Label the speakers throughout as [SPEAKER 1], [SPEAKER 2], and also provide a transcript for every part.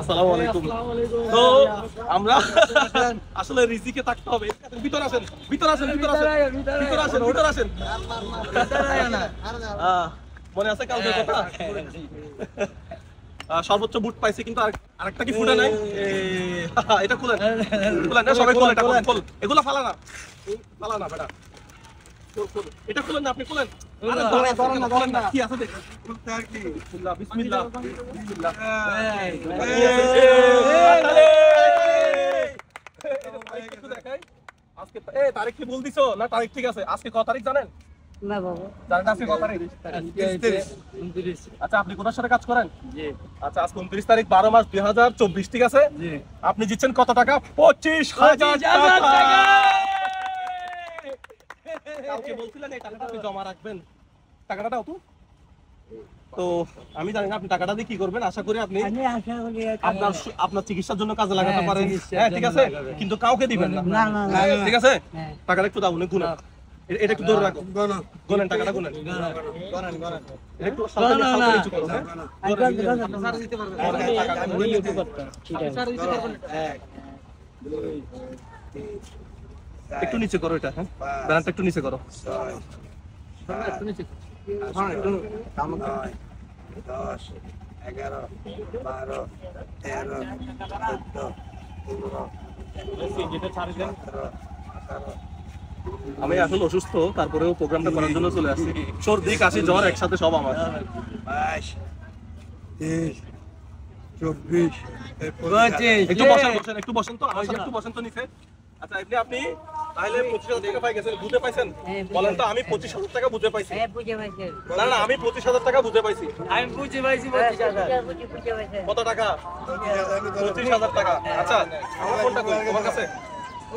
[SPEAKER 1] আসসালামু আলাইকুম। তো আমরা আসলে রিজিকে থাকতে হবে। ভিতরে আসেন, ভিতরে আসেন, ভিতরে আসেন, ভিতরে আসেন, ভিতরে আসেন। মনে আছে কালকে কথা? সর্বোচ্চ বুট পাইছে, কিন্তু আরেকটা কি ফুটে নাই? এটা খুলেন, খুলেন না, সবাই খুলেন, এটা খুল। এগুলো ফালা না, ফালা না বেটা। এটা খুলেন না, আপনি খুলেন। আরে ধরেন না, ধরেন না, কি আছে দেখুন। বিসমিল্লাহ, বিসমিল্লাহ, বিসমিল্লাহ। আজকে তারিখ কি ভুল দিছো না? তারিখ ঠিক আছে। আজকে কত তারিখ জানেন?
[SPEAKER 2] না বাবা,
[SPEAKER 1] জানেন আজকে কত তারিখ? 29। আচ্ছা, আপনি কোথার সাথে কাজ করেন? জি। আচ্ছা, আজকে 29 তারিখ 12 মাস 2024, ঠিক আছে? জি। আপনি জিতছেন কত টাকা? 25,000 টাকা। কালকে বলছিলেন এই টাকাটা আপনি জমা রাখবেন। টাকাটা দাও তো। তো আমি জানি না আপনি টাকাটা দিয়ে কি করবেন। আশা করি আপনি আপনার চিকিৎসার জন্য কাজে লাগাতে পারেন। হ্যাঁ, ঠিক আছে, কিন্তু কাউকে দিবেন না। ঠিক আছে, টাকাটা একটু দাও, গুনা। এটা একটু ধরে রাখো, গোনেন টাকাটা, গোনেন। একটু নিচু করো। একটু নিচে করো এটা। হ্যাঁ, ব্যানারটা একটু নিচে করো।
[SPEAKER 3] 10, 11, 12, 13, 14, 15, 18।
[SPEAKER 1] আমি আসলে অসুস্থ, তারপরেও প্রোগ্রামটা করার জন্য চলে আসছি। সর্দি, কাশি, জ্বর একসাথে সব আমার।
[SPEAKER 3] 22, 23, 24,
[SPEAKER 1] একটু বসেন, বসেন, একটু বসেন তো, আমার সাথে একটু বসেন তো নিচে। আচ্ছা, আপনি তাহলে 25,000 টাকা পাই গেছেন, বুঝে পাইছেন? বলেন তো, আমি 25,000 টাকা বুঝে পাইছি। না না, আমি 25,000 টাকা বুঝে পাইছি।
[SPEAKER 2] আমি বুঝে পাইছি 25,000।
[SPEAKER 1] কত টাকা? 25,000 টাকা। আচ্ছা, আমার ফোনটা কই? তোমার কাছে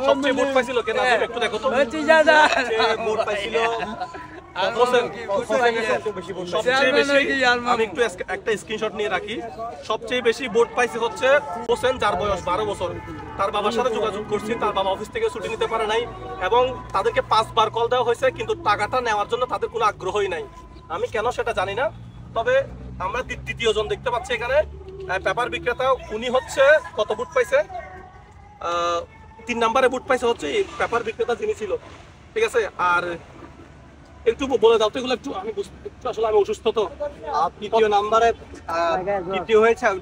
[SPEAKER 1] সবচেয়ে ভোট পাইছিল কেন? একটু দেখো তো।
[SPEAKER 2] 25,000
[SPEAKER 1] সবচেয়ে ভোট পাইছিল সবচেয়ে বেশি। আমি একটু একটা স্ক্রিনশট নিয়ে রাখি। সবচেয়ে বেশি ভোট পাইছে হচ্ছে হোসেন, যার বয়স 12 বছর। তার বাবার সাথে যোগাযোগ করছি, তার বাবা অফিস থেকে ছুটি নিতে পারে নাই এবং তাদেরকে 5 বার কল দেওয়া হয়েছে, কিন্তু টাকাটা নেওয়ার জন্য তাদের কোনো আগ্রহই নাই। আমি কেন সেটা জানি না, তবে আমরা দ্বিতীয় জন দেখতে পাচ্ছি এখানে, পেপার বিক্রেতা। উনি হচ্ছে কত ভোট পাইছে? 3 নম্বরে ভোট পাইছে হচ্ছে এই পেপার বিক্রেতা যিনি ছিল, ঠিক আছে? আর একটু বলে দাও তো এগুলো একটু, আমি একটু আসলে আমি অসুস্থ তো।
[SPEAKER 3] দ্বিতীয় নম্বরে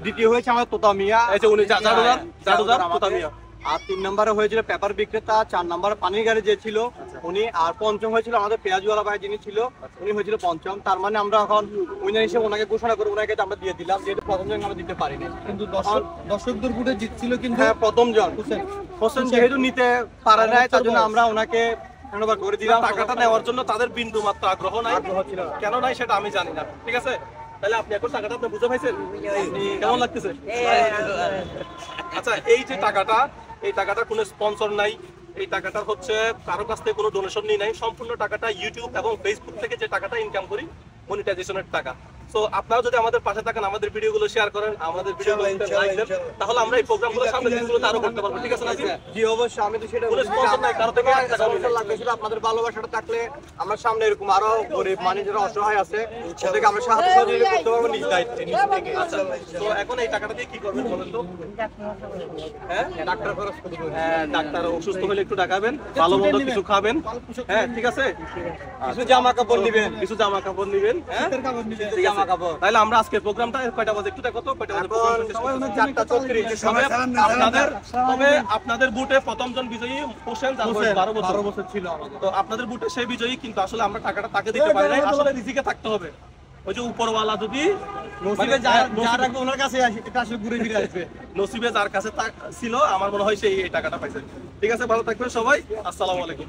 [SPEAKER 3] দ্বিতীয় হয়েছে আমার তোতা মিয়া।
[SPEAKER 1] এই যে উনি জাদুদার তোতা মিয়া।
[SPEAKER 3] আর 3 নম্বরে হয়েছিল পেপার বিক্রেতা, 4 নম্বরে পানির গাড়ি যে ছিল উনি, আর পঞ্চম হয়েছিল আমাদের পেঁয়াজওয়ালা ভাই যিনি ছিল, উনি হয়েছিল পঞ্চম। তার মানে আমরা এখন উইনার হিসেবে ওনাকে ঘোষণা করে ওনাকে আমরা দিয়ে দিলাম, যেহেতু প্রথম জন আমরা দিতে পারিনি। কিন্তু দর্শকদের ভোটে জিতছিল, কিন্তু হ্যাঁ, প্রথম জন হোসেন যেহেতু নিতে পারে নাই, তার জন্য আমরা ওনাকে করে দিলাম।
[SPEAKER 1] টাকাটা নেওয়ার জন্য তাদের বিন্দু মাত্র আগ্রহ নাই। কেন নাই সেটা আমি জানি না, ঠিক আছে? তাহলে আপনি এখন টাকাটা আপনি বুঝে পাইছেন? কেমন লাগতেছে? আচ্ছা, এই যে টাকাটা, এই টাকাটার কোনো স্পন্সর নাই, এই টাকাটা হচ্ছে কারো কাছ থেকে কোনো ডোনেশন নিয়ে নাই। সম্পূর্ণ টাকাটা ইউটিউব এবং ফেসবুক থেকে যে টাকাটা ইনকাম করি, মনিটাইজেশনের টাকা। সো আপনারা যদি আমাদের পাশে থাকেন, আমাদের ভিডিওগুলো শেয়ার করেন, আমাদের ভিডিওগুলোতে লাইক দেন, তাহলে আমরা এই প্রোগ্রামগুলো সামনে দিনগুলোতে আরো করতে পারবো, ঠিক আছে নাজিম?
[SPEAKER 3] জি অবশ্যই, আমি তো সেটা
[SPEAKER 1] কোনো স্পন্সর নাই, কারো থেকে একটা
[SPEAKER 3] স্পন্সর লাগতেছিল। আপনাদের ভালোবাসাটা থাকলে আমরা সামনে এরকম আরো গরিব মানুষ যারা অসহায় আছে ওদেরকে আমরা সাহায্য সহযোগিতা করতে পারবো নিজ দায়িত্বে, নিজ থেকে।
[SPEAKER 1] আচ্ছা, তো এখন এই টাকাটা দিয়ে কি করবেন বলেন তো? হ্যাঁ,
[SPEAKER 3] ডাক্তার খরচ করতে হবে।
[SPEAKER 1] হ্যাঁ, ডাক্তার অসুস্থ হলে একটু দেখাবেন, ভালো মন্দ কিছু খাবেন। হ্যাঁ, ঠিক আছে,
[SPEAKER 3] কিছু জামা কাপড় নিবেন,
[SPEAKER 1] কিছু জামা কাপড় নিবেন। হ্যাঁ,
[SPEAKER 3] জামা কাপড়।
[SPEAKER 1] তাহলে আমরা আজকে প্রোগ্রামটা কয়টা বাজে একটু দেখো তো, কয়টা বাজে প্রোগ্রাম শেষ করতেছি?
[SPEAKER 3] 4:34।
[SPEAKER 1] তবে আপনাদের বুটে প্রথম জন বিজয়ী হোসেন, যার বয়স 12 বছর
[SPEAKER 3] ছিল আমাদের।
[SPEAKER 1] তো আপনাদের বুটে সেই বিজয়ী, কিন্তু আসলে আমরা টাকাটা তাকে দিতে পারি নাই। আসলে রিজিকে থাকতে হবে। ওই যে উপরওয়ালা যদি
[SPEAKER 3] নসিবে যার রাখবে ওনার কাছে এটা আসলে ঘুরে ফিরে আসবে।
[SPEAKER 1] নসিবে যার কাছে ছিল, আমার মনে হয় সেই এই টাকাটা পাইছে। ঠিক আছে, ভালো থাকবেন সবাই। আসসালামু আলাইকুম।